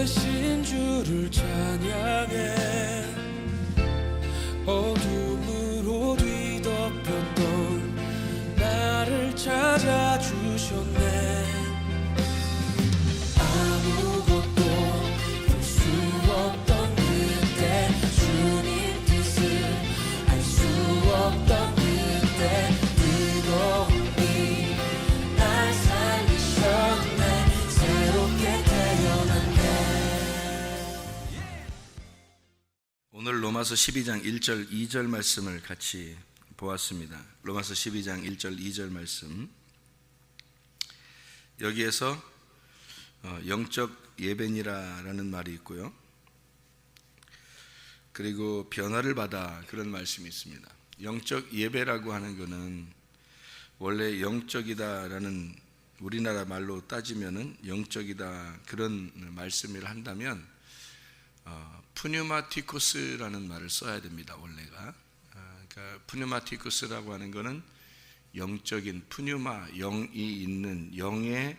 되신 주를 찬양해. 어둠으로 뒤덮였던 나를 찾아주셨네. 아무것도 볼 수 없던 그때 주님 뜻을 알 수 없던 그때 뜨거움이 날 살리셨네. 새롭게 태어났네. 오늘 로마서 12장 1절 2절 말씀을 같이 보았습니다. 로마서 12장 1절 2절 말씀, 여기에서 영적 예배니라라는 말이 있고요, 그리고 변화를 받아 그런 말씀이 있습니다. 영적 예배라고 하는 것은 원래 영적이다라는, 우리나라 말로 따지면은 영적이다 그런 말씀을 한다면 푸뉴마티코스라는 말을 써야 됩니다. 원래가 그러니까 푸뉴마티코스라고 하는 것은 영적인, 푸뉴마 영이 있는, 영의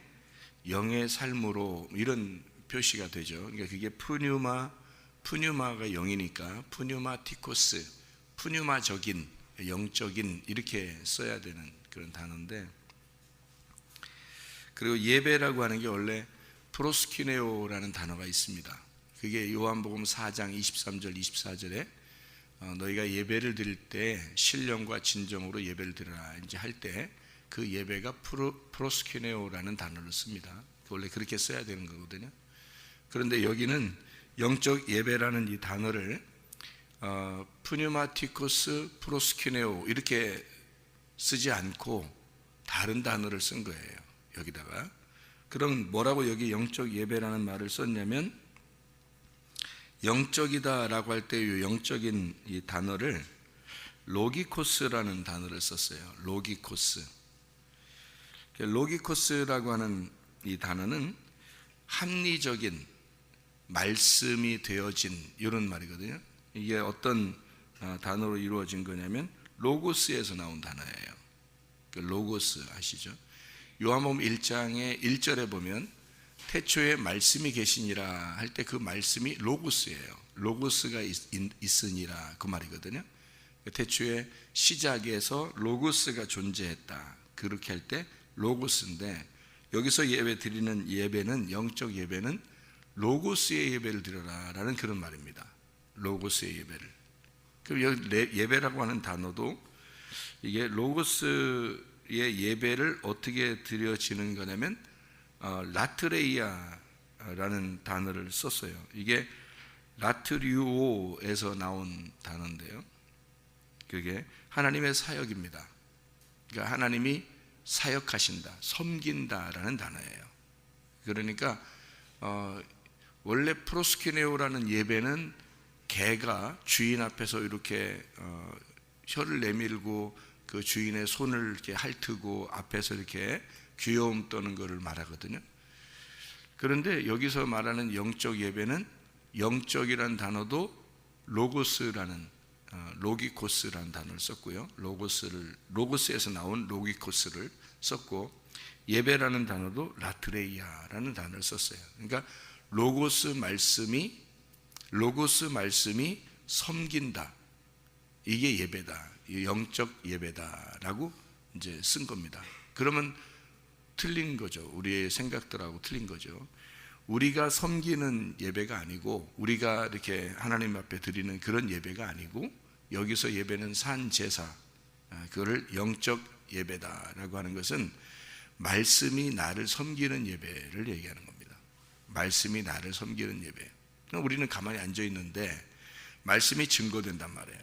삶으로 이런 표시가 되죠. 그러니까 그게 푸뉴마가 영이니까 푸뉴마티코스, 푸뉴마적인, 영적인 이렇게 써야 되는 그런 단어인데, 그리고 예배라고 하는 게 원래 프로스키네오라는 단어가 있습니다. 그게 요한복음 4장 23절 24절에 너희가 예배를 드릴 때 신령과 진정으로 예배를 드려라 이제 할 때 그 예배가 프로스키네오라는 단어를 씁니다. 원래 그렇게 써야 되는 거거든요. 그런데 여기는 영적 예배라는 이 단어를 푸뉴마티코스 프로스키네오 이렇게 쓰지 않고 다른 단어를 쓴 거예요. 여기다가. 그럼 뭐라고 여기 영적 예배라는 말을 썼냐면, 영적이다라고 할 때 이 영적인 이 단어를 로기코스라는 단어를 썼어요. 로기코스. 로기코스라고 하는 이 단어는 합리적인, 말씀이 되어진 이런 말이거든요. 이게 어떤 단어로 이루어진 거냐면 로고스에서 나온 단어예요. 로고스 아시죠? 요한복음 1장의 1절에 보면 태초에 말씀이 계시니라 할 때 그 말씀이 로고스예요. 로고스가 있으니라 그 말이거든요. 태초에 시작에서 로고스가 존재했다 그렇게 할 때 로고스인데, 여기서 예배 드리는 예배는, 영적 예배는 로고스의 예배를 드려라 라는 그런 말입니다. 로고스의 예배를. 그럼 여기 예배라고 하는 단어도 이게 로고스의 예배를 어떻게 드려지는 거냐면 라트레이아라는 단어를 썼어요. 이게 라트리오에서 나온 단어인데요, 그게 하나님의 사역입니다. 그러니까 하나님이 사역하신다, 섬긴다라는 단어예요. 그러니까 원래 프로스키네오라는 예배는 개가 주인 앞에서 이렇게 혀를 내밀고 그 주인의 손을 이렇게 핥고 앞에서 이렇게 귀여움 떠는 것을 말하거든요. 그런데 여기서 말하는 영적 예배는, 영적이라는 단어도 로고스라는 로기코스라는 단어를 썼고요, 로고스에서 나온 로기코스를 썼고, 예배라는 단어도 라트레이아라는 단어를 썼어요. 그러니까 로고스 말씀이 섬긴다, 이게 예배다, 영적 예배다라고 이제 쓴 겁니다. 그러면 틀린 거죠. 우리의 생각들하고 틀린 거죠. 우리가 섬기는 예배가 아니고, 우리가 이렇게 하나님 앞에 드리는 그런 예배가 아니고, 여기서 예배는 산 제사, 그거를 영적 예배다라고 하는 것은 말씀이 나를 섬기는 예배를 얘기하는 겁니다. 말씀이 나를 섬기는 예배. 우리는 가만히 앉아 있는데 말씀이 증거된단 말이에요.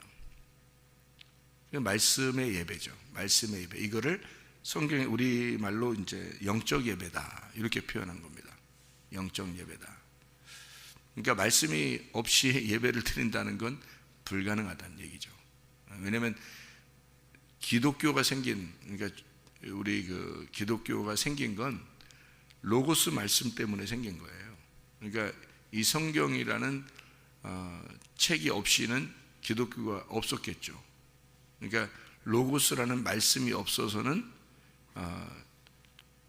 말씀의 예배죠. 말씀의 예배. 이거를 성경에 우리말로 이제 영적 예배다 이렇게 표현한 겁니다. 영적 예배다. 그러니까 말씀이 없이 예배를 드린다는 건 불가능하다는 얘기죠. 왜냐하면 기독교가 생긴, 그러니까 우리 그 기독교가 생긴 건 로고스 말씀 때문에 생긴 거예요. 그러니까 이 성경이라는 책이 없이는 기독교가 없었겠죠. 그러니까 로고스라는 말씀이 없어서는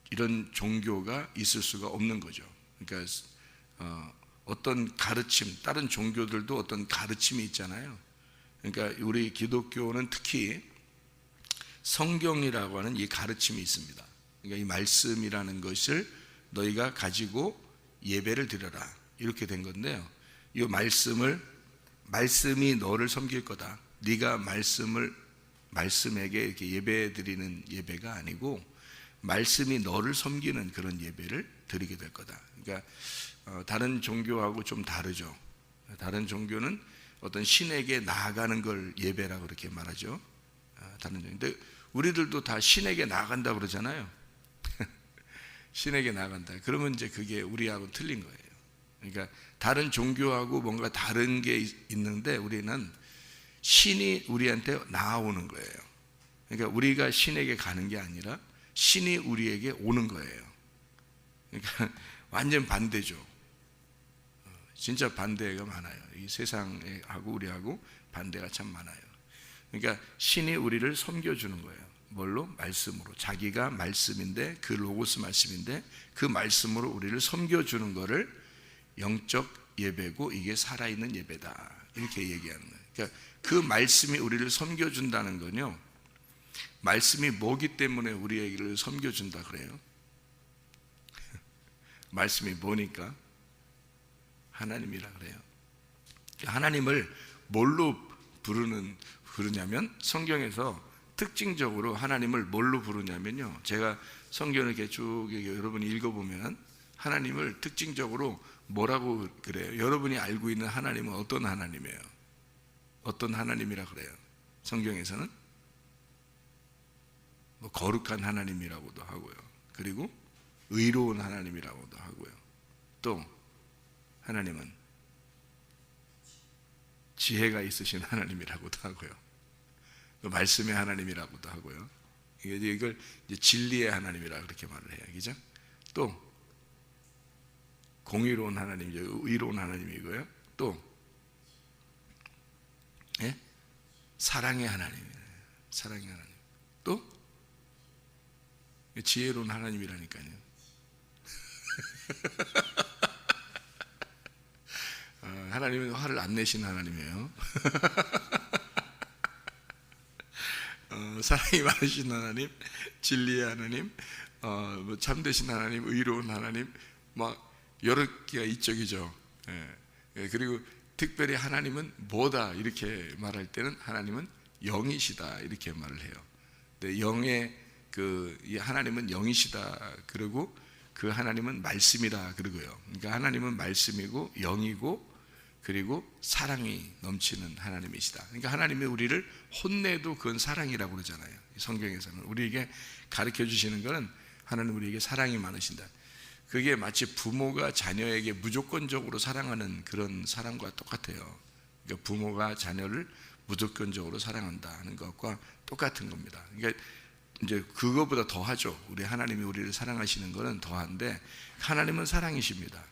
이런 종교가 있을 수가 없는 거죠. 그러니까 어떤 가르침, 다른 종교들도 어떤 가르침이 있잖아요. 그러니까 우리 기독교는 특히 성경이라고 하는 이 가르침이 있습니다. 그러니까 이 말씀이라는 것을 너희가 가지고 예배를 드려라, 이렇게 된 건데요. 이 말씀이 너를 섬길 거다. 네가 말씀에게 이렇게 예배 드리는 예배가 아니고 말씀이 너를 섬기는 그런 예배를 드리게 될 거다. 그러니까 다른 종교하고 좀 다르죠. 다른 종교는 어떤 신에게 나아가는 걸 예배라고 그렇게 말하죠. 다른 종교. 근데 우리들도 다 신에게 나아간다 그러잖아요. 신에게 나아간다. 그러면 이제 그게 우리하고 틀린 거예요. 그러니까 다른 종교하고 뭔가 다른 게 있는데 우리는 신이 우리한테 나아오는 거예요. 그러니까 우리가 신에게 가는 게 아니라 신이 우리에게 오는 거예요. 그러니까 완전 반대죠. 진짜 반대가 많아요. 이 세상하고 우리하고 반대가 참 많아요. 그러니까 신이 우리를 섬겨주는 거예요. 뭘로? 말씀으로. 자기가 말씀인데, 그 로고스 말씀인데 그 말씀으로 우리를 섬겨주는 거를 영적 예배고, 이게 살아있는 예배다, 이렇게 얘기하는 거예요. 그러니까 그 말씀이 우리를 섬겨준다는 건요, 말씀이 뭐기 때문에 우리에게를 섬겨준다 그래요? 말씀이 뭐니까? 하나님이라 그래요. 하나님을 뭘로 부르냐면, 성경에서 특징적으로 하나님을 뭘로 부르냐면요, 제가 성경을 이렇게 쭉 여러분이 읽어보면 하나님을 특징적으로 뭐라고 그래요? 여러분이 알고 있는 하나님은 어떤 하나님이에요? 어떤 하나님이라 그래요? 성경에서는 뭐 거룩한 하나님이라고도 하고요, 그리고 의로운 하나님이라고도 하고요, 또 하나님은 지혜가 있으신 하나님이라고도 하고요, 또 말씀의 하나님이라고도 하고요. 이걸 이제 진리의 하나님이라 그렇게 말을 해요, 그죠? 또 공의로운 하나님이죠, 의로운 하나님이고요. 또 예? 사랑의 하나님이에요. 사랑의 하나님. 또 지혜로운 하나님이라니까요. 하나님은 화를 안 내시는 하나님이에요. 사랑이 많으신 하나님, 진리의 하나님, 뭐 참되신 하나님, 의로운 하나님, 막 여러 개가 이쪽이죠. 그리고 특별히 하나님은 뭐다 이렇게 말할 때는 하나님은 영이시다 이렇게 말을 해요. 근데 영의 이 하나님은 영이시다 그러고, 그 하나님은 말씀이다 그러고요. 그러니까 하나님은 말씀이고 영이고 그리고 사랑이 넘치는 하나님이시다. 그러니까 하나님이 우리를 혼내도 그건 사랑이라고 그러잖아요. 성경에서는 우리에게 가르쳐 주시는 것은 하나님 우리에게 사랑이 많으신다. 그게 마치 부모가 자녀에게 무조건적으로 사랑하는 그런 사랑과 똑같아요. 그러니까 부모가 자녀를 무조건적으로 사랑한다는 것과 똑같은 겁니다. 그러니까 이제 그거보다 더하죠. 우리 하나님이 우리를 사랑하시는 것은 더한데, 하나님은 사랑이십니다.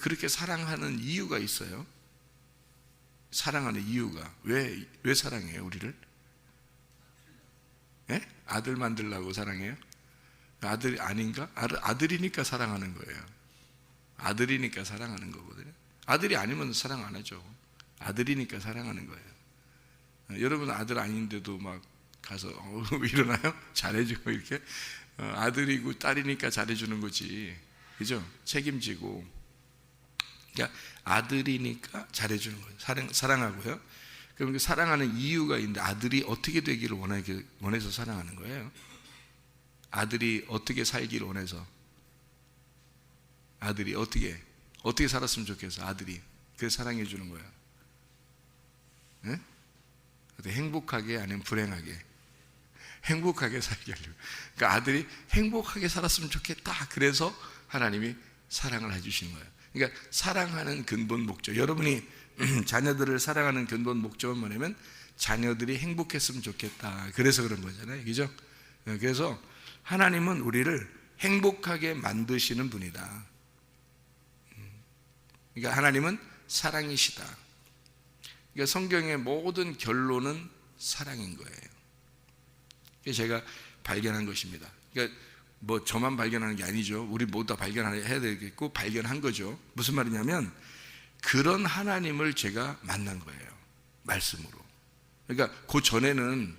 그렇게 사랑하는 이유가 있어요. 사랑하는 이유가 왜 사랑해요 우리를? 예? 아들 만들려고 사랑해요? 아들이 아닌가? 아들이니까 사랑하는 거예요. 아들이니까 사랑하는 거거든요. 아들이 아니면 사랑 안 하죠. 아들이니까 사랑하는 거예요. 여러분 아들 아닌데도 막 가서 일어나요? 잘해주고 이렇게. 아들이고 딸이니까 잘해주는 거지, 그죠? 책임지고. 그러니까 아들이니까 잘해주는 거예요. 사랑하고요. 그럼 사랑하는 이유가 있는데, 아들이 어떻게 되기를 원해서 사랑하는 거예요. 아들이 어떻게 살기를 원해서, 아들이 어떻게 살았으면 좋겠어. 아들이 그래서 사랑해 주는 거야. 네? 행복하게 아니면 불행하게? 행복하게 살게 하려고. 그러니까 아들이 행복하게 살았으면 좋겠다, 그래서 하나님이 사랑을 해주시는 거예요. 그러니까 사랑하는 근본 목적, 여러분이 자녀들을 사랑하는 근본 목적은 뭐냐면 자녀들이 행복했으면 좋겠다, 그래서 그런 거잖아요, 그죠? 그래서 하나님은 우리를 행복하게 만드시는 분이다. 그러니까 하나님은 사랑이시다. 그러니까 성경의 모든 결론은 사랑인 거예요. 그게 제가 발견한 것입니다. 그러니까 뭐 저만 발견하는 게 아니죠. 우리 모두 다 발견해야 되겠고 발견한 거죠. 무슨 말이냐면, 그런 하나님을 제가 만난 거예요. 말씀으로. 그러니까 그 전에는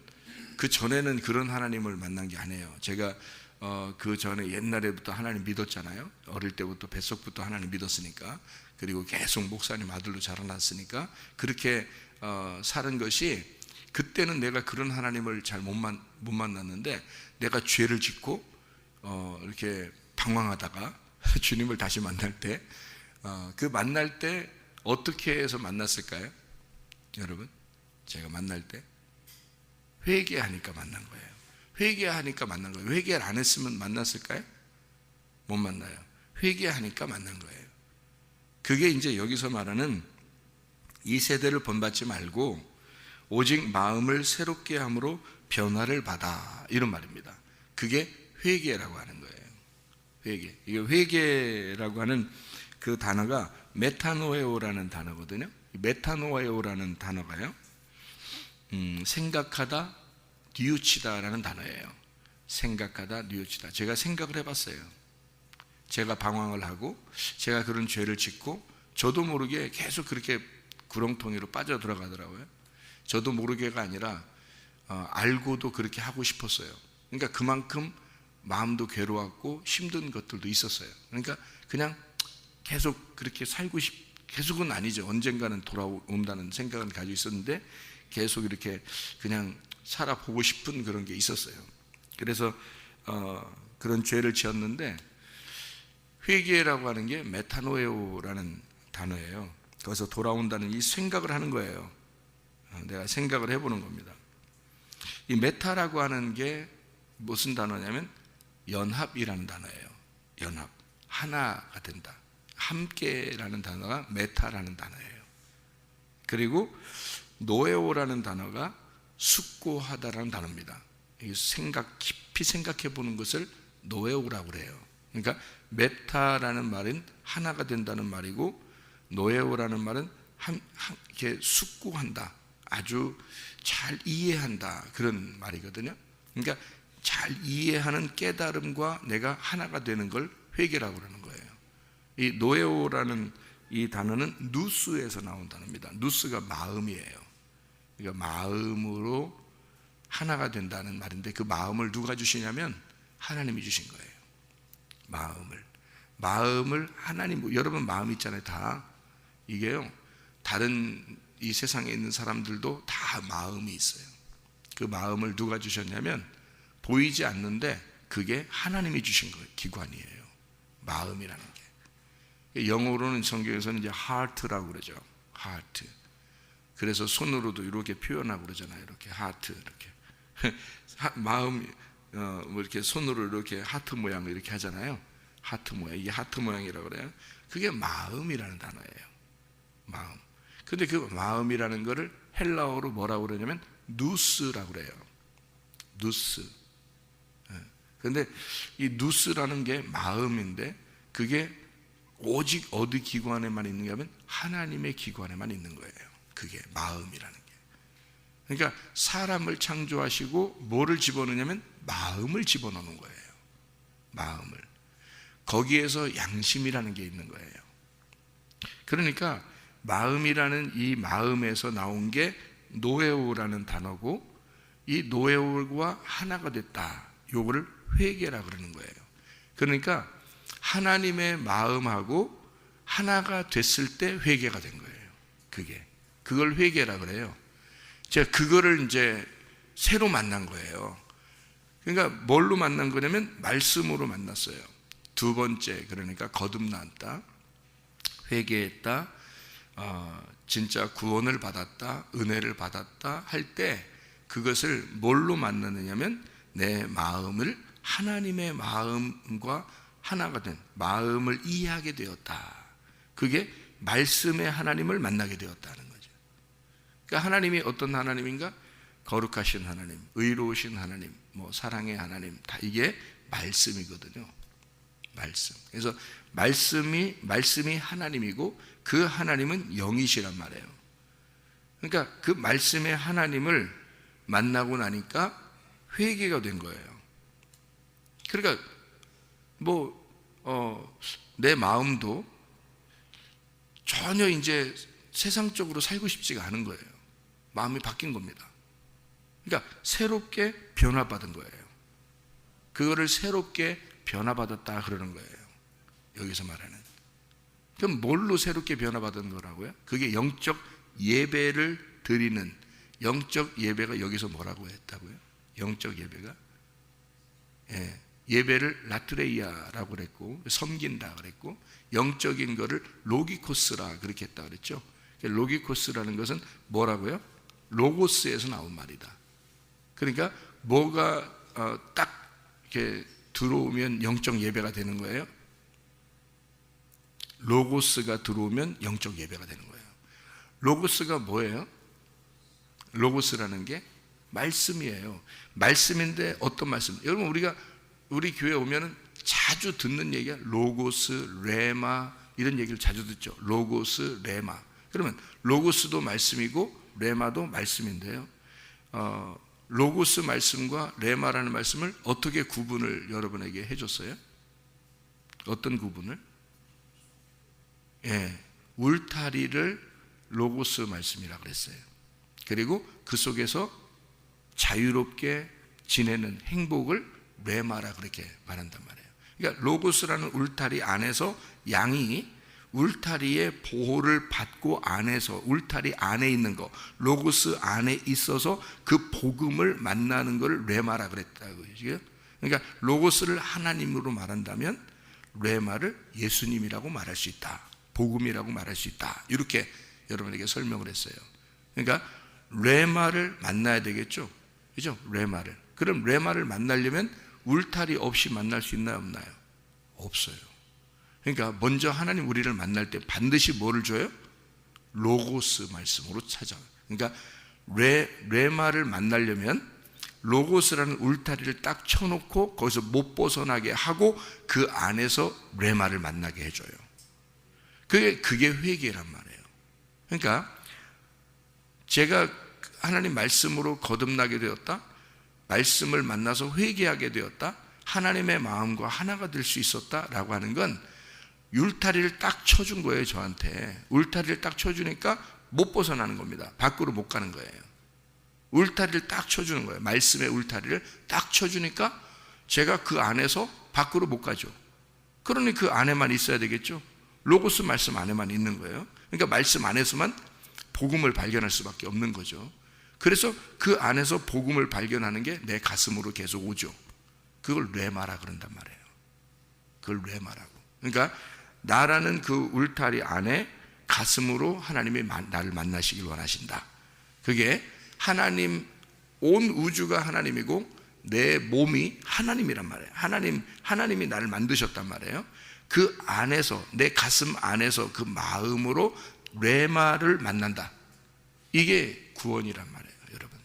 그런 하나님을 만난 게 아니에요. 제가 그 전에 옛날에부터 하나님 믿었잖아요. 어릴 때부터 뱃속부터 하나님 믿었으니까. 그리고 계속 목사님 아들로 자라났으니까 그렇게 사는 것이, 그때는 내가 그런 하나님을 잘 못 만났는데, 내가 죄를 짓고 이렇게 방황하다가 주님을 다시 만날 때, 그 만날 때 어떻게 해서 만났을까요? 여러분, 제가 만날 때 회개하니까 만난 거예요. 회개하니까 만난 거예요. 회개를 안 했으면 만났을까요? 못 만나요. 회개하니까 만난 거예요. 그게 이제 여기서 말하는 이 세대를 본받지 말고 오직 마음을 새롭게 함으로 변화를 받아, 이런 말입니다. 그게 회개라고 하는 거예요. 회개. 이게 회개라고 하는 그 단어가 메타노에오라는 단어거든요. 메타노에오라는 단어가요, 생각하다, 뉘우치다라는 단어예요. 생각하다, 뉘우치다. 제가 생각을 해봤어요. 제가 방황을 하고 제가 그런 죄를 짓고 저도 모르게 계속 그렇게 구렁텅이로 빠져 들어가더라고요. 저도 모르게가 아니라 알고도 그렇게 하고 싶었어요. 그러니까 그만큼 마음도 괴로웠고 힘든 것들도 있었어요. 그러니까 그냥 계속 그렇게 계속은 아니죠. 언젠가는 돌아온다는 생각은 가지고 있었는데 계속 이렇게 그냥 살아보고 싶은 그런 게 있었어요. 그래서 그런 죄를 지었는데, 회개라고 하는 게 메타노에오라는 단어예요. 거기서 돌아온다는 이 생각을 하는 거예요. 내가 생각을 해보는 겁니다. 이 메타라고 하는 게 무슨 단어냐면 연합이라는 단어예요. 연합, 하나가 된다. 함께라는 단어가 메타라는 단어예요. 그리고 노에오라는 단어가 숙고하다라는 단어입니다. 깊이 생각해 보는 것을 노에오라고 그래요. 그러니까 메타라는 말은 하나가 된다는 말이고, 노에오라는 말은 이렇게 숙고한다, 아주 잘 이해한다, 그런 말이거든요. 그러니까 잘 이해하는 깨달음과 내가 하나가 되는 걸 회개라고 그러는 거예요. 이 노에오라는 이 단어는 누스에서 나온 단어입니다. 누스가 마음이에요. 그러니까 마음으로 하나가 된다는 말인데, 그 마음을 누가 주시냐면 하나님이 주신 거예요. 마음을 하나님, 여러분 마음 있잖아요. 다 이게요, 다른 이 세상에 있는 사람들도 다 마음이 있어요. 그 마음을 누가 주셨냐면 보이지 않는데 그게 하나님이 주신 거예요. 기관이에요, 마음이라는 게. 영어로는 성경에서는 이제 heart라고 그러죠. heart. 그래서 손으로도 이렇게 표현하고 그러잖아요. 이렇게 heart, 이렇게 마음, 뭐 이렇게 손으로 이렇게 하트 모양을 이렇게 하잖아요. 하트 모양, 이게 하트 모양이라고 그래요. 그게 마음이라는 단어예요. 마음. 근데 그 마음이라는 거를 헬라어로 뭐라고 그러냐면 누스라고 그래요. 누스. 근데 이 누스라는 게 마음인데, 그게 오직 어디 기관에만 있는 게 하면 하나님의 기관에만 있는 거예요. 그게 마음이라는 게. 그러니까 사람을 창조하시고 뭐를 집어넣냐면 마음을 집어넣는 거예요. 마음을. 거기에서 양심이라는 게 있는 거예요. 그러니까 마음이라는 이 마음에서 나온 게 노에오라는 단어고, 이 노에오가 하나가 됐다, 요거를 회개라 그러는 거예요. 그러니까 하나님의 마음하고 하나가 됐을 때 회개가 된 거예요. 그걸 회개라 그래요. 제가 그거를 이제 새로 만난 거예요. 그러니까 뭘로 만난 거냐면 말씀으로 만났어요. 두 번째, 그러니까 거듭났다, 회개했다, 진짜 구원을 받았다, 은혜를 받았다 할 때 그것을 뭘로 만났느냐면 내 마음을 하나님의 마음과 하나가 된 마음을 이해하게 되었다. 그게 말씀의 하나님을 만나게 되었다는 거죠. 그러니까 하나님이 어떤 하나님인가? 거룩하신 하나님, 의로우신 하나님, 뭐 사랑의 하나님, 다 이게 말씀이거든요. 말씀. 그래서 말씀이 하나님이고 그 하나님은 영이시란 말이에요. 그러니까 그 말씀의 하나님을 만나고 나니까 회개가 된 거예요. 그러니까 내 마음도 전혀 이제 세상적으로 살고 싶지가 않은 거예요. 마음이 바뀐 겁니다. 그러니까 새롭게 변화받은 거예요. 그거를 새롭게 변화받았다 그러는 거예요. 여기서 말하는. 그럼 뭘로 새롭게 변화받은 거라고요? 그게 영적 예배를 드리는, 영적 예배가 여기서 뭐라고 했다고요? 영적 예배가 예배를 라트레이아라고 그랬고, 섬긴다 그랬고, 영적인 거를 로기코스라 그렇게 했다 그랬죠. 로기코스라는 것은 뭐라고요? 로고스에서 나온 말이다. 그러니까 뭐가 딱 이렇게 들어오면 영적 예배가 되는 거예요. 로고스가 들어오면 영적 예배가 되는 거예요. 로고스가 뭐예요? 로고스라는 게 말씀이에요. 말씀인데 어떤 말씀? 여러분 우리 교회 오면은 자주 듣는 얘기가 로고스, 레마 이런 얘기를 자주 듣죠. 로고스, 레마. 그러면 로고스도 말씀이고 레마도 말씀인데요. 로고스 말씀과 레마라는 말씀을 어떻게 구분을 여러분에게 해줬어요? 어떤 구분을? 울타리를 로고스 말씀이라고 그랬어요. 그리고 그 속에서 자유롭게 지내는 행복을 레마라 그렇게 말한단 말이에요. 그러니까 로고스라는 울타리 안에서 양이 울타리의 보호를 받고 안에서 울타리 안에 있는 거, 로고스 안에 있어서 그 복음을 만나는 것을 레마라 그랬다고요. 그러니까 로고스를 하나님으로 말한다면 레마를 예수님이라고 말할 수 있다. 복음이라고 말할 수 있다. 이렇게 여러분에게 설명을 했어요. 그러니까 레마를 만나야 되겠죠. 그죠? 레마를. 그럼 레마를 만나려면 울타리 없이 만날 수 있나요? 없나요? 없어요. 그러니까 먼저 하나님 우리를 만날 때 반드시 뭐를 줘요? 로고스 말씀으로 찾아와요. 그러니까 레마를 만나려면 로고스라는 울타리를 딱 쳐놓고 거기서 못 벗어나게 하고 그 안에서 레마를 만나게 해줘요. 그게 회개란 말이에요. 그러니까 제가 하나님 말씀으로 거듭나게 되었다, 말씀을 만나서 회개하게 되었다, 하나님의 마음과 하나가 될 수 있었다라고 하는 건 울타리를 딱 쳐준 거예요. 저한테 울타리를 딱 쳐주니까 못 벗어나는 겁니다. 밖으로 못 가는 거예요. 울타리를 딱 쳐주는 거예요. 말씀의 울타리를 딱 쳐주니까 제가 그 안에서 밖으로 못 가죠. 그러니 그 안에만 있어야 되겠죠. 로고스 말씀 안에만 있는 거예요. 그러니까 말씀 안에서만 복음을 발견할 수밖에 없는 거죠. 그래서 그 안에서 복음을 발견하는 게 내 가슴으로 계속 오죠. 그걸 레마라 그런단 말이에요. 그걸 레마라고. 그러니까 나라는 그 울타리 안에 가슴으로 하나님이 나를 만나시길 원하신다. 그게 하나님, 온 우주가 하나님이고 내 몸이 하나님이란 말이에요. 하나님이 나를 만드셨단 말이에요. 그 안에서, 내 가슴 안에서 그 마음으로 레마를 만난다. 이게 구원이란 말이에요, 여러분.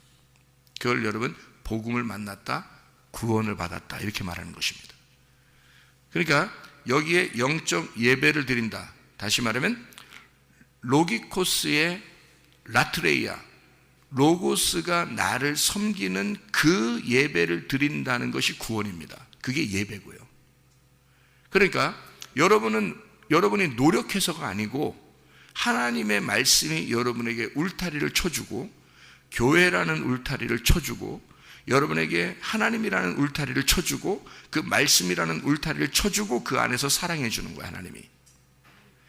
그걸 여러분 복음을 만났다, 구원을 받았다 이렇게 말하는 것입니다. 그러니까 여기에 영적 예배를 드린다. 다시 말하면 로기코스의 라트레이아, 로고스가 나를 섬기는 그 예배를 드린다는 것이 구원입니다. 그게 예배고요. 그러니까 여러분이 노력해서가 아니고 하나님의 말씀이 여러분에게 울타리를 쳐주고, 교회라는 울타리를 쳐주고, 여러분에게 하나님이라는 울타리를 쳐주고, 그 말씀이라는 울타리를 쳐주고 그 안에서 사랑해 주는 거예요.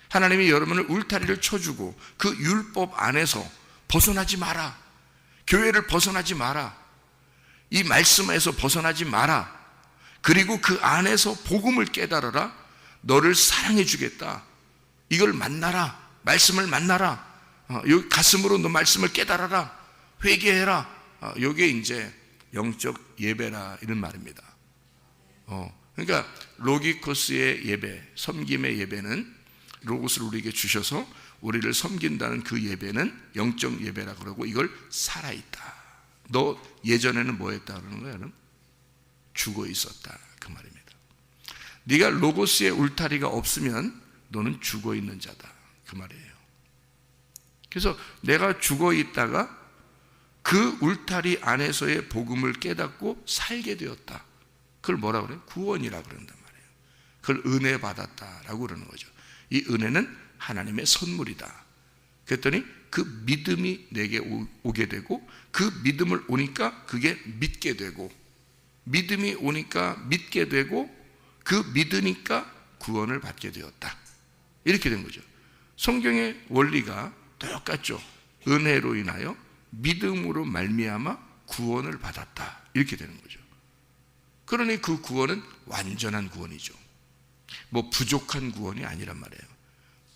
하나님이 여러분을 울타리를 쳐주고 그 율법 안에서 벗어나지 마라, 교회를 벗어나지 마라, 이 말씀에서 벗어나지 마라, 그리고 그 안에서 복음을 깨달아라, 너를 사랑해 주겠다, 이걸 만나라, 말씀을 만나라, 여기 가슴으로 너 말씀을 깨달아라, 회개해라, 이게 이제 영적 예배라 이런 말입니다. 그러니까 로기코스의 예배, 섬김의 예배는 로고스를 우리에게 주셔서 우리를 섬긴다는 그 예배는 영적 예배라 그러고, 이걸 살아있다. 너 예전에는 뭐 했다 그러는 거야? 죽어 있었다 그 말입니다. 네가 로고스의 울타리가 없으면 너는 죽어 있는 자다 그 말이에요. 그래서 내가 죽어 있다가 그 울타리 안에서의 복음을 깨닫고 살게 되었다. 그걸 뭐라 그래요? 구원이라 그런단 말이에요. 그걸 은혜 받았다라고 그러는 거죠. 이 은혜는 하나님의 선물이다. 그랬더니 그 믿음이 내게 오게 되고, 그 믿음을 오니까 그게 믿게 되고, 믿음이 오니까 믿게 되고, 그 믿으니까 구원을 받게 되었다. 이렇게 된 거죠. 성경의 원리가 똑같죠. 은혜로 인하여 믿음으로 말미암아 구원을 받았다. 이렇게 되는 거죠. 그러니 그 구원은 완전한 구원이죠. 뭐 부족한 구원이 아니란 말이에요.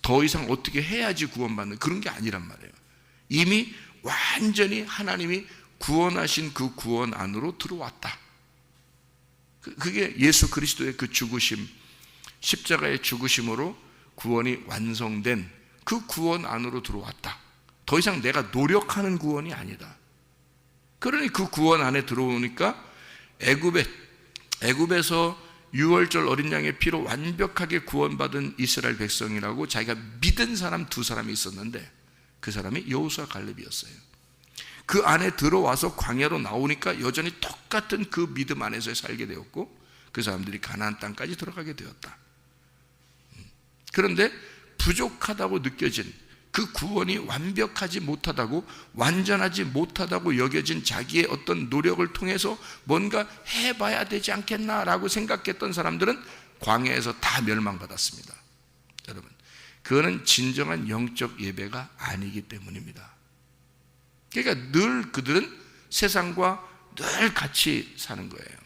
더 이상 어떻게 해야지 구원받는 그런 게 아니란 말이에요. 이미 완전히 하나님이 구원하신 그 구원 안으로 들어왔다. 그게 예수 그리스도의 그 죽으심, 십자가의 죽으심으로 구원이 완성된 그 구원 안으로 들어왔다. 더 이상 내가 노력하는 구원이 아니다. 그러니 그 구원 안에 들어오니까 애굽에서 유월절 어린 양의 피로 완벽하게 구원받은 이스라엘 백성이라고 자기가 믿은 사람 두 사람이 있었는데, 그 사람이 여호수아 갈렙이었어요. 그 안에 들어와서 광야로 나오니까 여전히 똑같은 그 믿음 안에서 살게 되었고, 그 사람들이 가나안 땅까지 들어가게 되었다. 그런데 부족하다고 느껴진 그 구원이 완벽하지 못하다고, 완전하지 못하다고 여겨진 자기의 어떤 노력을 통해서 뭔가 해봐야 되지 않겠나라고 생각했던 사람들은 광야에서 다 멸망받았습니다. 여러분, 그거는 진정한 영적 예배가 아니기 때문입니다. 그러니까 늘 그들은 세상과 늘 같이 사는 거예요.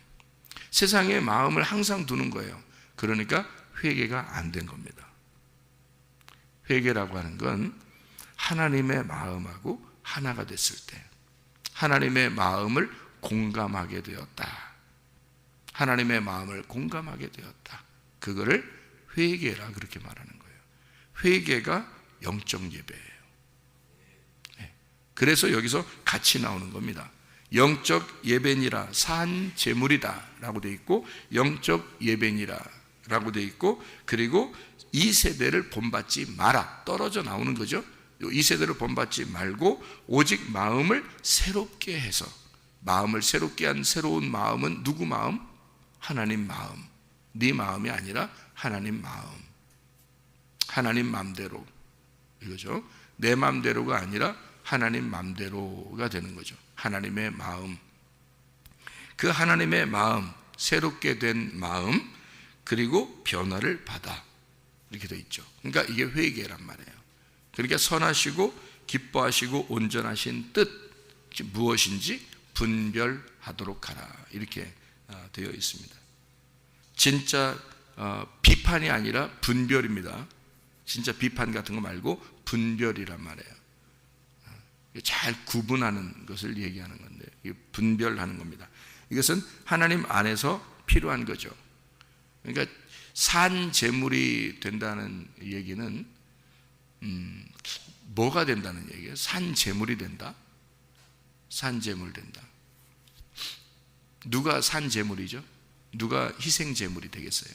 세상의 마음을 항상 두는 거예요. 그러니까 회개가 안 된 겁니다. 회개라고 하는 건 하나님의 마음하고 하나가 됐을 때, 하나님의 마음을 공감하게 되었다. 하나님의 마음을 공감하게 되었다. 그거를 회개라 그렇게 말하는 거예요. 회개가 영적 예배예요. 그래서 여기서 같이 나오는 겁니다. 영적 예배니라 산 제물이다 라고 되어 있고, 영적 예배니라 라고 되어 있고, 그리고 이 세대를 본받지 마라, 떨어져 나오는 거죠. 이 세대를 본받지 말고 오직 마음을 새롭게 해서, 마음을 새롭게 한 새로운 마음은 누구 마음? 하나님 마음. 네 마음이 아니라 하나님 마음. 하나님 마음대로, 이거죠. 내 마음대로가 아니라 하나님 마음대로가 되는 거죠. 하나님의 마음. 그 하나님의 마음, 새롭게 된 마음, 그리고 변화를 받아, 이렇게 되어 있죠. 그러니까 이게 회개란 말이에요. 그러니까 선하시고 기뻐하시고 온전하신 뜻 무엇인지 분별하도록 하라, 이렇게 되어 있습니다. 진짜 비판이 아니라 분별입니다. 진짜 비판 같은 거 말고 분별이란 말이에요. 잘 구분하는 것을 얘기하는 건데, 분별하는 겁니다. 이것은 하나님 안에서 필요한 거죠. 그러니까 산 제물이 된다는 얘기는 뭐가 된다는 얘기예요? 산 제물이 된다? 산 제물 된다. 누가 산 제물이죠? 누가 희생 제물이 되겠어요?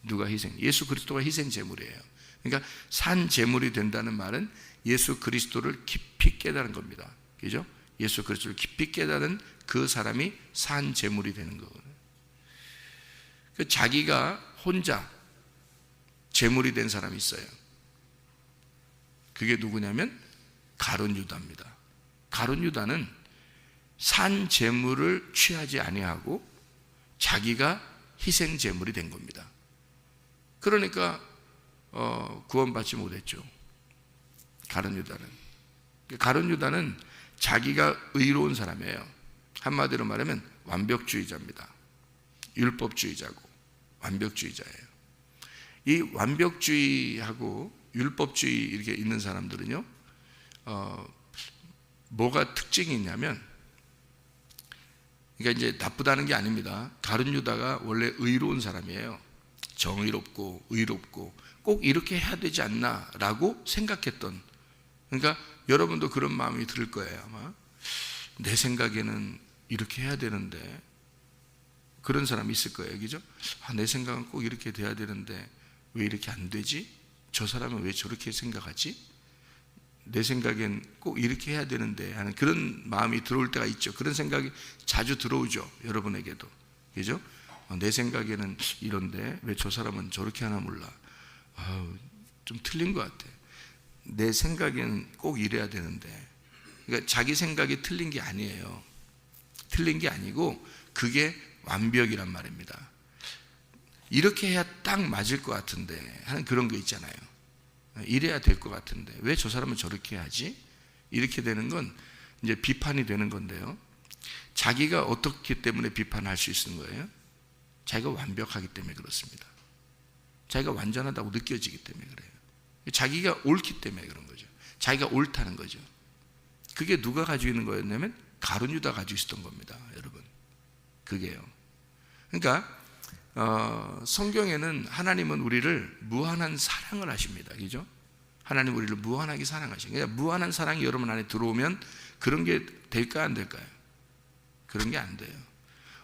누가 희생? 예수 그리스도가 희생 제물이에요. 그러니까 산 제물이 된다는 말은 예수 그리스도를 깊이 깨달은 겁니다. 그죠? 예수 그리스도를 깊이 깨달은 그 사람이 산 제물이 되는 거거든요. 자기가 혼자 제물이 된 사람이 있어요. 그게 누구냐면 가룟 유다입니다. 가룟 유다는 산 제물을 취하지 아니하고 자기가 희생 제물이 된 겁니다. 그러니까 구원받지 못했죠. 가룟 유다는 자기가 의로운 사람이에요. 한마디로 말하면 완벽주의자입니다. 율법주의자고 완벽주의자예요. 이 완벽주의하고 율법주의 이렇게 있는 사람들은요, 뭐가 특징이 있냐면, 그러니까 이제 나쁘다는 게 아닙니다. 가룟 유다가 원래 의로운 사람이에요. 정의롭고 의롭고 꼭 이렇게 해야 되지 않나 라고 생각했던, 그러니까 여러분도 그런 마음이 들 거예요. 아마 내 생각에는 이렇게 해야 되는데, 그런 사람이 있을 거예요. 그죠? 내 생각은 꼭 이렇게 돼야 되는데 왜 이렇게 안 되지? 저 사람은 왜 저렇게 생각하지? 내 생각엔 꼭 이렇게 해야 되는데 하는 그런 마음이 들어올 때가 있죠. 그런 생각이 자주 들어오죠. 여러분에게도. 그죠? 내 생각에는 이런데 왜 저 사람은 저렇게 하나 몰라. 좀 틀린 것 같아. 내 생각엔 꼭 이래야 되는데. 그러니까 자기 생각이 틀린 게 아니에요. 틀린 게 아니고 그게 완벽이란 말입니다. 이렇게 해야 딱 맞을 것 같은데 하는 그런 거 있잖아요. 이래야 될 것 같은데 왜 저 사람은 저렇게 하지? 이렇게 되는 건 이제 비판이 되는 건데요. 자기가 어떻기 때문에 비판할 수 있는 거예요? 자기가 완벽하기 때문에 그렇습니다. 자기가 완전하다고 느껴지기 때문에 그래요. 자기가 옳기 때문에 그런 거죠. 자기가 옳다는 거죠. 그게 누가 가지고 있는 거였냐면 가룟 유다 가지고 있었던 겁니다, 여러분. 그게요. 그러니까 성경에는 하나님은 우리를 무한한 사랑을 하십니다. 그죠? 하나님 우리를 무한하게 사랑하십니다. 그러니까 무한한 사랑이 여러분 안에 들어오면 그런 게 될까요, 안 될까요? 그런 게 안 돼요.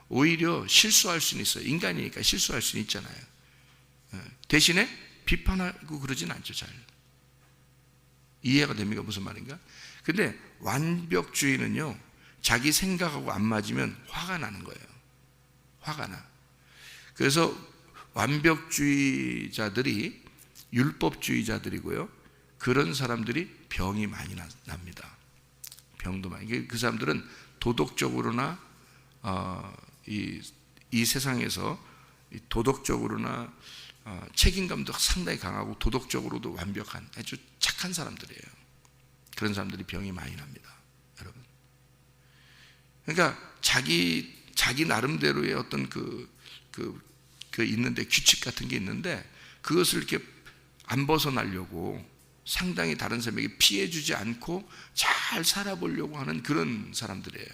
오히려 실수할 수는 있어요. 인간이니까 실수할 수는 있잖아요. 대신에 비판하고 그러진 않죠, 잘. 이해가 됩니까? 무슨 말인가? 근데 완벽주의는요, 자기 생각하고 안 맞으면 화가 나는 거예요. 화가 나. 그래서 완벽주의자들이 율법주의자들이고요, 그런 사람들이 병이 많이 납니다. 병도 많이. 그 사람들은 도덕적으로나 이 세상에서 도덕적으로나 책임감도 상당히 강하고 도덕적으로도 완벽한 아주 착한 사람들이에요. 그런 사람들이 병이 많이 납니다, 여러분. 그러니까 자기 나름대로의 어떤 그 있는데 규칙 같은 게 있는데 그것을 이렇게 안 벗어나려고 상당히 다른 사람에게 피해주지 않고 잘 살아보려고 하는 그런 사람들이에요.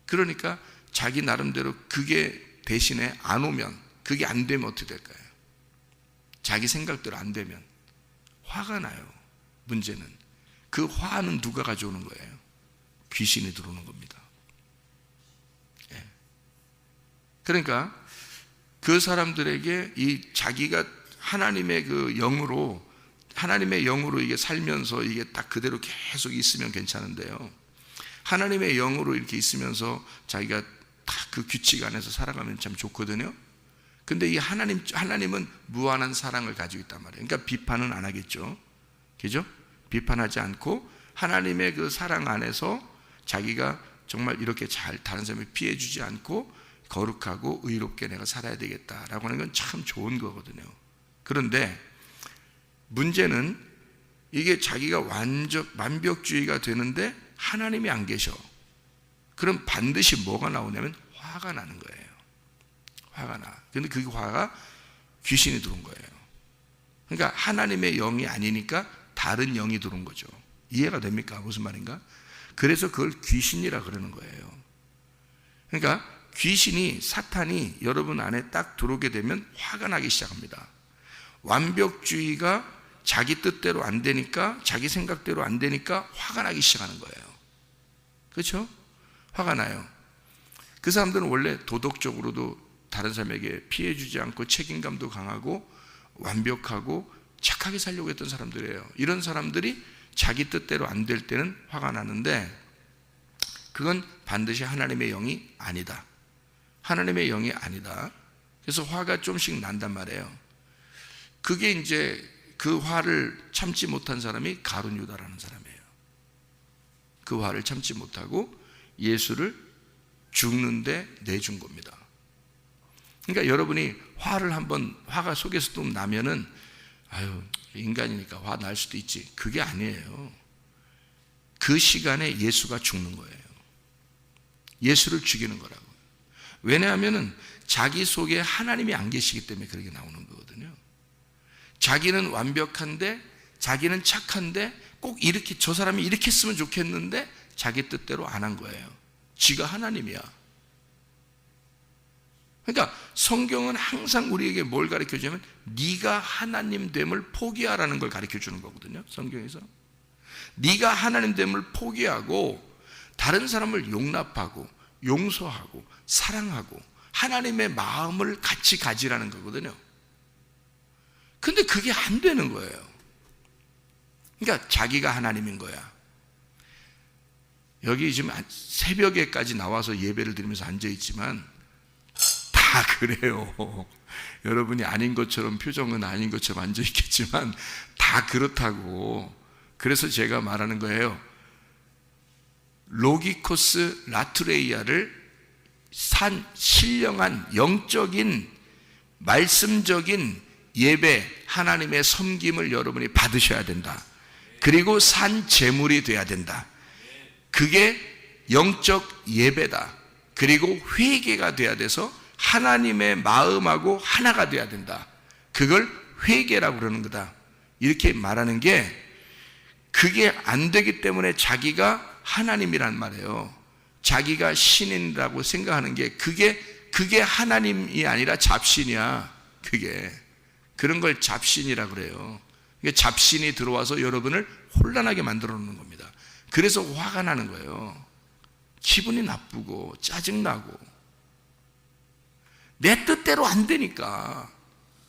그러니까 자기 나름대로 그게 대신에 안 오면, 그게 안 되면 어떻게 될까요? 자기 생각대로 안 되면 화가 나요. 문제는 그 화는 누가 가져오는 거예요? 귀신이 들어오는 겁니다. 예. 그러니까 그 사람들에게 이 자기가 하나님의 영으로 이게 살면서 이게 딱 그대로 계속 있으면 괜찮은데요. 하나님의 영으로 이렇게 있으면서 자기가 딱 그 규칙 안에서 살아가면 참 좋거든요. 근데 이 하나님은 무한한 사랑을 가지고 있단 말이에요. 그러니까 비판은 안 하겠죠. 그죠? 비판하지 않고 하나님의 그 사랑 안에서 자기가 정말 이렇게 잘 다른 사람을 피해 주지 않고 거룩하고 의롭게 내가 살아야 되겠다라고 하는 건 참 좋은 거거든요. 그런데 문제는 이게 자기가 완벽주의가 되는데 하나님이 안 계셔. 그럼 반드시 뭐가 나오냐면 화가 나는 거예요. 화가 나. 근데 그 화가 귀신이 들어온 거예요. 그러니까 하나님의 영이 아니니까 다른 영이 들어온 거죠. 이해가 됩니까? 무슨 말인가? 그래서 그걸 귀신이라 그러는 거예요. 그러니까 귀신이, 사탄이 여러분 안에 딱 들어오게 되면 화가 나기 시작합니다. 완벽주의가 자기 뜻대로 안 되니까, 자기 생각대로 안 되니까 화가 나기 시작하는 거예요. 그렇죠? 화가 나요. 그 사람들은 원래 도덕적으로도 다른 사람에게 피해 주지 않고 책임감도 강하고 완벽하고 착하게 살려고 했던 사람들이에요. 이런 사람들이 자기 뜻대로 안 될 때는 화가 나는데 그건 반드시 하나님의 영이 아니다. 하나님의 영이 아니다. 그래서 화가 좀씩 난단 말이에요. 그게 이제 그 화를 참지 못한 사람이 가룟 유다라는 사람이에요. 그 화를 참지 못하고 예수를 죽는데 내준 겁니다. 그러니까 여러분이 화가 속에서 좀 나면은 아유, 인간이니까 화 날 수도 있지. 그게 아니에요. 그 시간에 예수가 죽는 거예요. 예수를 죽이는 거라고. 왜냐하면은 자기 속에 하나님이 안 계시기 때문에 그렇게 나오는 거거든요. 자기는 완벽한데, 자기는 착한데, 꼭 이렇게, 저 사람이 이렇게 했으면 좋겠는데 자기 뜻대로 안 한 거예요. 지가 하나님이야. 그러니까 성경은 항상 우리에게 뭘 가르쳐 주냐면 네가 하나님 됨을 포기하라는 걸 가르쳐 주는 거거든요. 성경에서 네가 하나님 됨을 포기하고 다른 사람을 용납하고 용서하고 사랑하고 하나님의 마음을 같이 가지라는 거거든요. 근데 그게 안 되는 거예요. 그러니까 자기가 하나님인 거야. 여기 지금 새벽에까지 나와서 예배를 드리면서 앉아있지만 다 다 그래요. 여러분이 아닌 것처럼 표정은 아닌 것처럼 앉아 있겠지만 다 그렇다고. 그래서 제가 말하는 거예요. 로기코스 라투레이아를 신령한 영적인 말씀적인 예배, 하나님의 섬김을 여러분이 받으셔야 된다. 그리고 산 제물이 돼야 된다. 그게 영적 예배다. 그리고 회개가 돼야 돼서 하나님의 마음하고 하나가 돼야 된다. 그걸 회개라고 그러는 거다. 이렇게 말하는 게, 그게 안 되기 때문에 자기가 하나님이란 말이에요. 자기가 신인이라고 생각하는 게 그게 하나님이 아니라 잡신이야. 그게 그런 걸 잡신이라 그래요. 이게 잡신이 들어와서 여러분을 혼란하게 만들어 놓는 겁니다. 그래서 화가 나는 거예요. 기분이 나쁘고 짜증나고. 내 뜻대로 안 되니까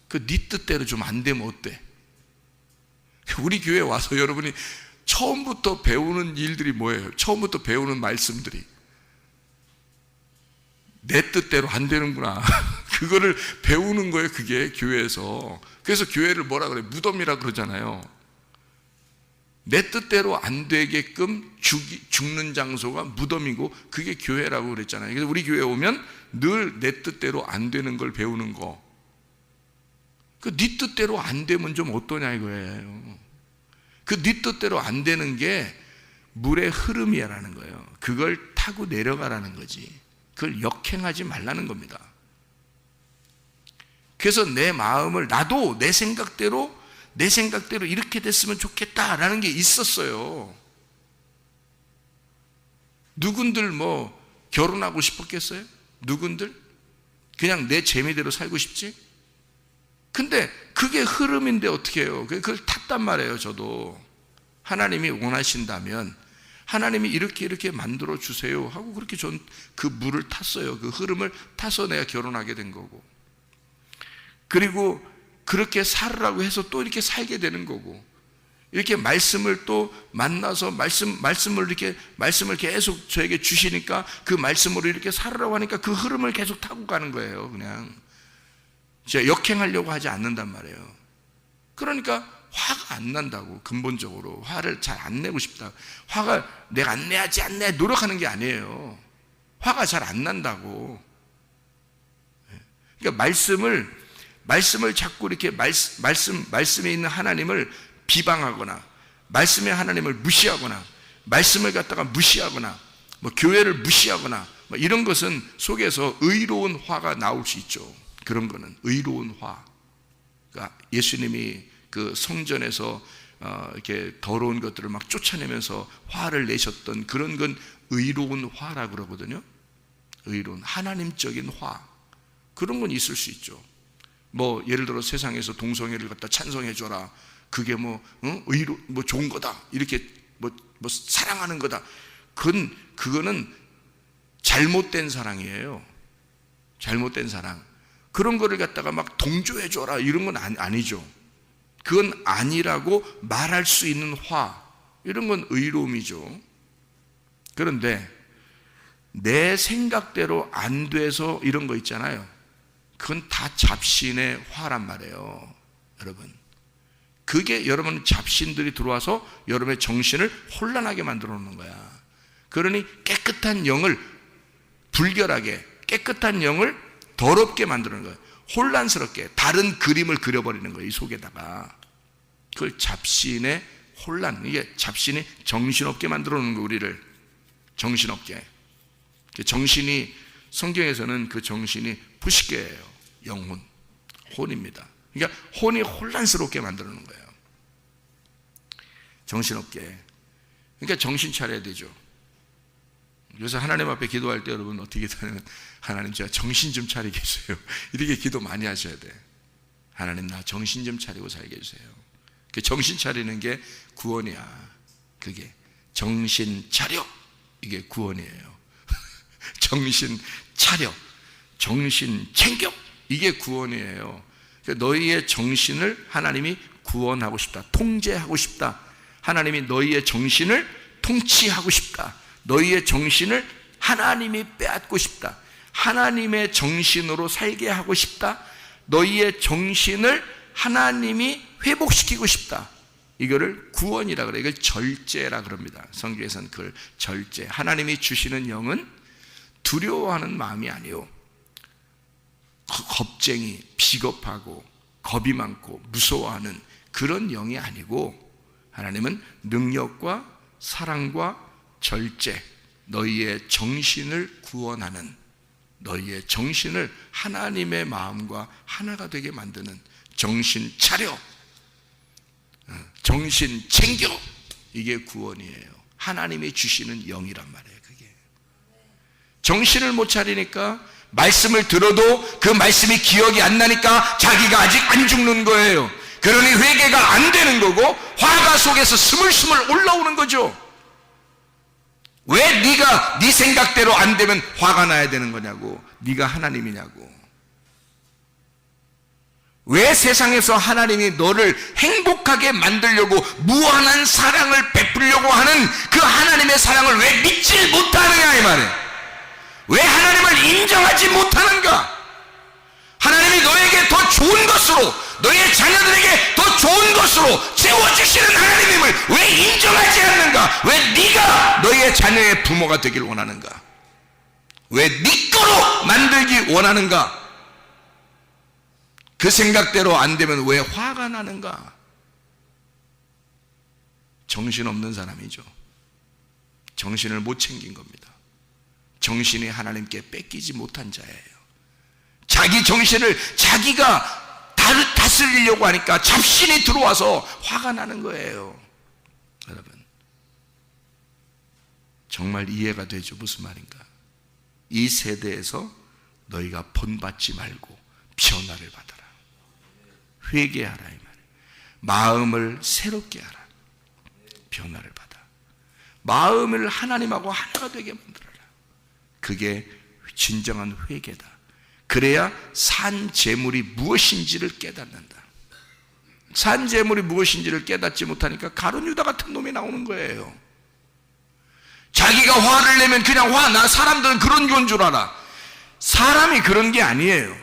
그 네 뜻대로 좀 안 되면 어때? 우리 교회 와서 여러분이 처음부터 배우는 일들이 뭐예요? 처음부터 배우는 말씀들이 내 뜻대로 안 되는구나. 그거를 배우는 거예요. 그게 교회에서. 그래서 교회를 뭐라 그래? 무덤이라 그러잖아요. 내 뜻대로 안 되게끔 죽는 장소가 무덤이고 그게 교회라고 그랬잖아요. 그래서 우리 교회 오면 늘 내 뜻대로 안 되는 걸 배우는 거. 그 네 뜻대로 안 되면 좀 어떠냐 이거예요. 그 네 뜻대로 안 되는 게 물의 흐름이라는 거예요. 그걸 타고 내려가라는 거지. 그걸 역행하지 말라는 겁니다. 그래서 내 마음을, 나도 내 생각대로 이렇게 됐으면 좋겠다라는 게 있었어요. 누군들 뭐 결혼하고 싶었겠어요? 누군들? 그냥 내 재미대로 살고 싶지? 근데 그게 흐름인데 어떻게 해요? 그걸 탔단 말이에요. 저도 하나님이 원하신다면 하나님이 이렇게 만들어 주세요 하고 그렇게 전 그 물을 탔어요. 그 흐름을 타서 내가 결혼하게 된 거고, 그리고 그렇게 살으라고 해서 또 이렇게 살게 되는 거고, 이렇게 말씀을 또 만나서 말씀을 계속 저에게 주시니까 그 말씀으로 이렇게 살으라고 하니까 그 흐름을 계속 타고 가는 거예요. 그냥 제가 역행하려고 하지 않는단 말이에요. 그러니까 화가 안 난다고. 근본적으로 화를 잘 안 내고 싶다. 화가 내가 안 내야지 노력하는 게 아니에요. 화가 잘 안 난다고. 그러니까 말씀을 자꾸 이렇게 말씀에 있는 하나님을 비방하거나, 말씀의 하나님을 무시하거나, 말씀을 갖다가 무시하거나, 뭐 교회를 무시하거나, 뭐 이런 것은 속에서 의로운 화가 나올 수 있죠. 그런 거는 의로운 화. 그러니까 예수님이 그 성전에서 이렇게 더러운 것들을 막 쫓아내면서 화를 내셨던 그런 건 의로운 화라고 그러거든요. 의로운 하나님적인 화. 그런 건 있을 수 있죠. 뭐 예를 들어 세상에서 동성애를 갖다 찬성해 줘라. 그게 뭐 좋은 거다. 이렇게 뭐 사랑하는 거다. 그거는 잘못된 사랑이에요. 잘못된 사랑. 그런 거를 갖다가 막 동조해 줘라 이런 건 아니죠. 그건 아니라고 말할 수 있는 화, 이런 건 의로움이죠. 그런데 내 생각대로 안 돼서 이런 거 있잖아요. 그건 다 잡신의 화란 말이에요. 여러분, 그게 여러분 잡신들이 들어와서 여러분의 정신을 혼란하게 만들어 놓는 거야. 그러니 깨끗한 영을 불결하게, 깨끗한 영을 더럽게 만드는 거예요. 혼란스럽게 다른 그림을 그려버리는 거예요. 이 속에다가. 그걸 잡신의 혼란, 이게 잡신이 정신없게 만들어 놓는 거예요. 우리를 정신없게. 정신이, 성경에서는 그 정신이 부식계예요. 영혼, 혼입니다. 그러니까 혼이 혼란스럽게 만들어 놓는 거예요. 정신없게. 그러니까 정신 차려야 되죠. 그래서 하나님 앞에 기도할 때 여러분 어떻게 기도하냐면, 하나님 제가 정신 좀 차리게 해주세요. 이렇게 기도 많이 하셔야 돼. 하나님 나 정신 좀 차리고 살게 해주세요. 정신 차리는 게 구원이야. 그게 정신 차려, 이게 구원이에요. 정신 차려, 정신 챙겨, 이게 구원이에요. 너희의 정신을 하나님이 구원하고 싶다. 통제하고 싶다. 하나님이 너희의 정신을 통치하고 싶다. 너희의 정신을 하나님이 빼앗고 싶다. 하나님의 정신으로 살게 하고 싶다. 너희의 정신을 하나님이 회복시키고 싶다. 이거를 구원이라 그래요. 이걸 절제라 그럽니다. 성경에서는 그걸 절제. 하나님이 주시는 영은 두려워하는 마음이 아니요, 겁쟁이, 비겁하고 겁이 많고 무서워하는 그런 영이 아니고, 하나님은 능력과 사랑과 절제, 너희의 정신을 구원하는, 너희의 정신을 하나님의 마음과 하나가 되게 만드는, 정신 차려, 정신 챙겨, 이게 구원이에요. 하나님이 주시는 영이란 말이에요. 그게 정신을 못 차리니까 말씀을 들어도 그 말씀이 기억이 안 나니까 자기가 아직 안 죽는 거예요. 그러니 회개가 안 되는 거고 화가 속에서 스물스물 올라오는 거죠. 왜 네가 네 생각대로 안 되면 화가 나야 되는 거냐고. 네가 하나님이냐고. 왜 세상에서 하나님이 너를 행복하게 만들려고 무한한 사랑을 베풀려고 하는 그 하나님의 사랑을 왜 믿지 못하느냐 이 말이에요. 왜 하나님을 인정하지 못하는가? 하나님이 너에게 더 좋은 것으로, 너의 자녀들에게 더 좋은 것으로 채워주시는 하나님임을 왜 인정하지 않는가? 왜 네가 너의 자녀의 부모가 되길 원하는가? 왜 네 거로 만들기 원하는가? 그 생각대로 안 되면 왜 화가 나는가? 정신없는 사람이죠. 정신을 못 챙긴 겁니다. 정신이 하나님께 뺏기지 못한 자예요. 자기 정신을 자기가 다스리려고 하니까 잡신이 들어와서 화가 나는 거예요. 여러분, 정말 이해가 되죠? 무슨 말인가? 이 세대에서 너희가 본받지 말고 변화를 받아라. 회개하라 이 말이에요. 마음을 새롭게 하라. 변화를 받아. 마음을 하나님하고 하나가 되게 만들어라. 그게 진정한 회개다. 그래야 산 재물이 무엇인지를 깨닫는다. 산 재물이 무엇인지를 깨닫지 못하니까 가룟 유다 같은 놈이 나오는 거예요. 자기가 화를 내면 그냥 나 사람들은 그런 건 줄 알아. 사람이 그런 게 아니에요.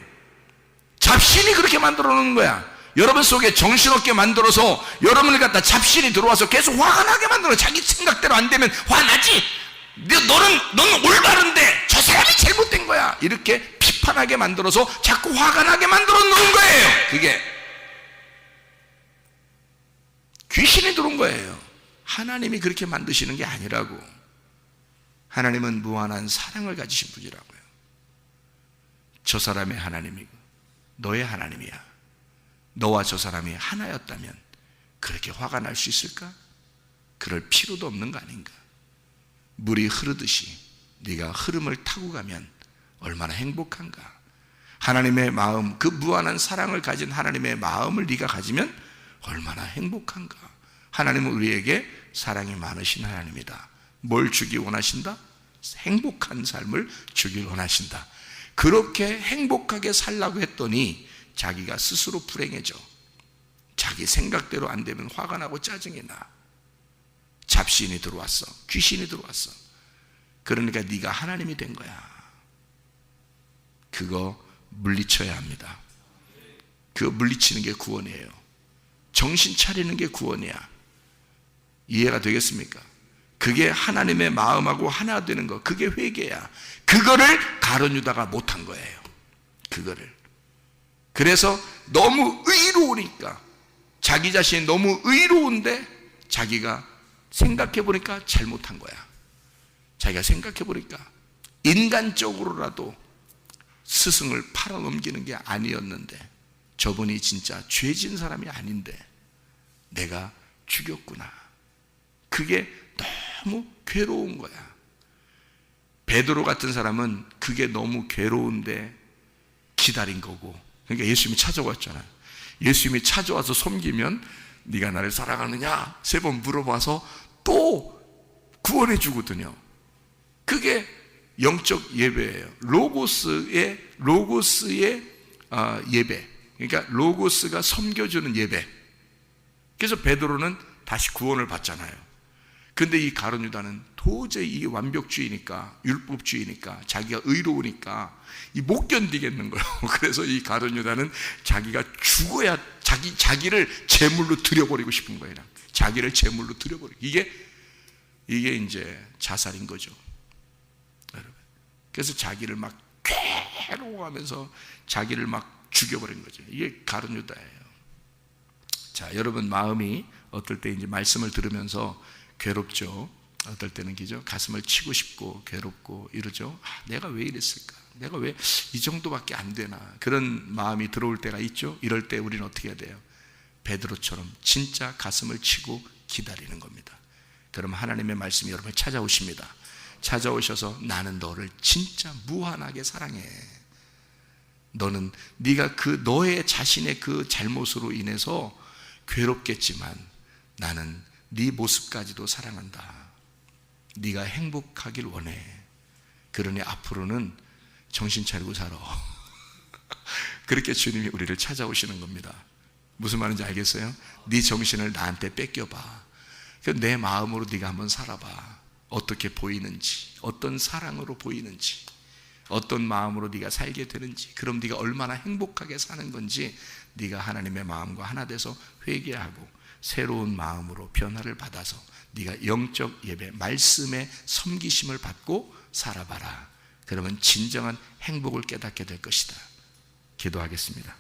잡신이 그렇게 만들어 놓는 거야. 여러분 속에 정신없게 만들어서 여러분을 갖다 잡신이 들어와서 계속 화가 나게 만들어. 자기 생각대로 안 되면 화나지. 너는 올바른데 저 사람이 잘못된 거야. 이렇게 비판하게 만들어서 자꾸 화가 나게 만들어 놓은 거예요. 그게 귀신이 들어온 거예요. 하나님이 그렇게 만드시는 게 아니라고. 하나님은 무한한 사랑을 가지신 분이라고요. 저 사람의 하나님이고 너의 하나님이야. 너와 저 사람이 하나였다면 그렇게 화가 날 수 있을까? 그럴 필요도 없는 거 아닌가? 물이 흐르듯이 네가 흐름을 타고 가면 얼마나 행복한가? 하나님의 마음, 그 무한한 사랑을 가진 하나님의 마음을 네가 가지면 얼마나 행복한가? 하나님은 우리에게 사랑이 많으신 하나님이다. 뭘 주기 원하신다? 행복한 삶을 주길 원하신다. 그렇게 행복하게 살라고 했더니 자기가 스스로 불행해져. 자기 생각대로 안 되면 화가 나고 짜증이 나. 잡신이 들어왔어. 귀신이 들어왔어. 그러니까 네가 하나님이 된 거야. 그거 물리쳐야 합니다. 그거 물리치는 게 구원이에요. 정신 차리는 게 구원이야. 이해가 되겠습니까? 그게 하나님의 마음하고 하나 되는 거, 그게 회개야. 그거를 가룟 유다가 못한 거예요. 그거를. 그래서 너무 의로우니까, 자기 자신이 너무 의로운데 자기가 생각해 보니까 잘못한 거야. 자기가 생각해 보니까 인간적으로라도 스승을 팔아넘기는 게 아니었는데, 저분이 진짜 죄진 사람이 아닌데 내가 죽였구나. 그게 너무 괴로운 거야. 베드로 같은 사람은 그게 너무 괴로운데 기다린 거고. 그러니까 예수님이 찾아왔잖아요. 예수님이 찾아와서 섬기면 네가 나를 사랑하느냐 3번 물어봐서 또 구원해 주거든요. 그게 영적 예배예요. 로고스의 예배. 그러니까 로고스가 섬겨주는 예배. 그래서 베드로는 다시 구원을 받잖아요. 근데 이 가룟 유다는 도저히 이게 완벽주의니까, 율법주의니까, 자기가 의로우니까 이 못 견디겠는 거예요. 그래서 이 가룟 유다는 자기가 죽어야 자기를 제물로 드려버리고 싶은 거예요. 자기를 제물로 드려버리고. 이게 이제 자살인 거죠, 여러분. 그래서 자기를 막 괴로워하면서 자기를 막 죽여버린 거죠. 이게 가룟 유다예요. 자, 여러분 마음이 어떨 때 이제 말씀을 들으면서 괴롭죠. 어떨 때는 기죠. 가슴을 치고 싶고 괴롭고 이러죠. 내가 왜 이랬을까? 내가 왜 이 정도밖에 안 되나? 그런 마음이 들어올 때가 있죠. 이럴 때 우리는 어떻게 해야 돼요? 베드로처럼 진짜 가슴을 치고 기다리는 겁니다. 그럼 하나님의 말씀이 여러분을 찾아오십니다. 찾아오셔서 나는 너를 진짜 무한하게 사랑해. 너는 네가 그 너의 자신의 그 잘못으로 인해서 괴롭겠지만 나는 네 모습까지도 사랑한다. 네가 행복하길 원해. 그러니 앞으로는 정신 차리고 살아. 그렇게 주님이 우리를 찾아오시는 겁니다. 무슨 말인지 알겠어요? 네 정신을 나한테 뺏겨봐. 내 마음으로 네가 한번 살아봐. 어떻게 보이는지, 어떤 사랑으로 보이는지, 어떤 마음으로 네가 살게 되는지, 그럼 네가 얼마나 행복하게 사는 건지 네가 하나님의 마음과 하나 돼서 회개하고 새로운 마음으로 변화를 받아서 네가 영적 예배, 말씀의 섬기심을 받고 살아봐라. 그러면 진정한 행복을 깨닫게 될 것이다. 기도하겠습니다.